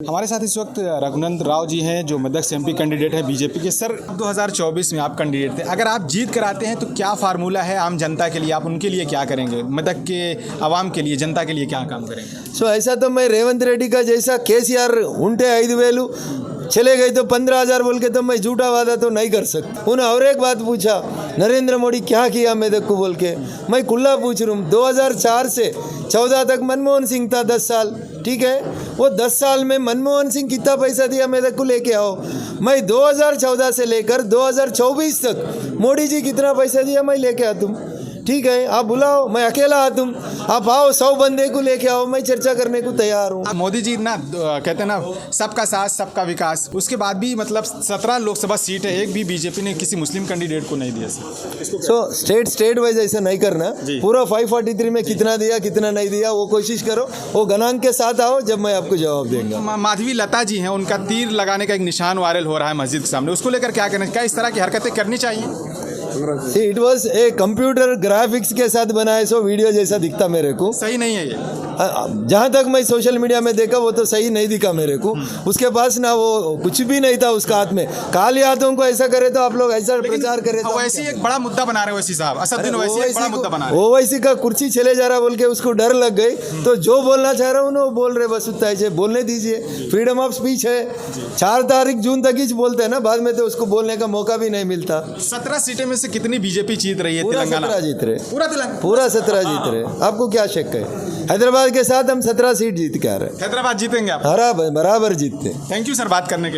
हमारे साथ इस वक्त रघुनंदन राव जी हैं जो मध्यक्ष एमपी कैंडिडेट है बीजेपी के। सर 2024 में आप कैंडिडेट थे, अगर आप जीत कर आते हैं तो क्या फार्मूला है आम जनता के लिए, आप उनके लिए क्या करेंगे, मध्यक्ष के आवाम के लिए, जनता के लिए क्या काम करेंगे? ऐसा तो मैं रेवंत रेड्डी का जैसा केसीआर उनटे 5,000 चले गए तो 15,000 बोल के तो मैं झूठा वादा तो नहीं कर सकता। उन्हें और एक बात पूछा, नरेंद्र मोदी क्या किया मेरे को बोल के, मैं खुला पूछ रहा हूँ। 2004 से 14 तक मनमोहन सिंह था 10 साल, ठीक है। वो 10 साल में मनमोहन सिंह कितना पैसा दिया मेरे को लेके आओ। मैं 2014 से लेकर 2024 तक मोदी जी कितना पैसा दिया मैं लेके आ तुम, ठीक है। आप बुलाओ, मैं अकेला आ तुम, आप आओ 100 बंदे को लेके आओ, मैं चर्चा करने को तैयार हूँ। मोदी जी ना कहते हैं ना सबका साथ सबका विकास, उसके बाद भी मतलब 17 लोकसभा सीट है, एक भी बीजेपी ने किसी मुस्लिम कैंडिडेट को नहीं दिया। स्टेट वाइज ऐसा नहीं करना, पूरा 543 में कितना दिया कितना नहीं दिया वो कोशिश करो, वो गणांक के साथ आओ, जब मैं आपको जवाब देंगे। माधवी लता जी हैं, उनका तीर लगाने का एक निशान वायरल हो रहा है मस्जिद के सामने, उसको लेकर क्या करना, क्या इस तरह की हरकतें करनी चाहिए? It was a computer graphics के साथ बनाया सो वीडियो जैसा दिखता मेरे को, सही नहीं है ये। जहाँ तक मैं सोशल मीडिया में देखा वो तो सही नहीं दिखा मेरे को। उसके पास ना वो कुछ भी नहीं था उसका हाथ में, काले हाथों को ऐसा करे तो आप लोग ऐसा प्रचार करें तो वैसे एक बड़ा मुद्दा बना रहे ओवैसी साहब, असदुद्दीन ओवैसी एक बड़ा मुद्दा बना रहे। ओवैसी का कुर्सी चले जा रहा बोल के उसको डर लग गई, तो जो बोलना चाह रहा हूँ वो बोल रहे, बस उतना ही बोलने दीजिए, फ्रीडम ऑफ स्पीच है। 4 जून तक ही बोलते हैं ना, बाद में तो उसको बोलने का मौका भी नहीं मिलता। 17 सीटें में से कितनी बीजेपी जीत रही है? पूरा तेलंगाना 17 जीत रहे, पूरा 17 जीत रहे। आपको क्या शक है? हैदराबाद के साथ हम 17 सीट जीत के आ रहे हैं। हैदराबाद जीतेंगे आप? बराबर जीतते। थैंक यू सर बात करने के लिए।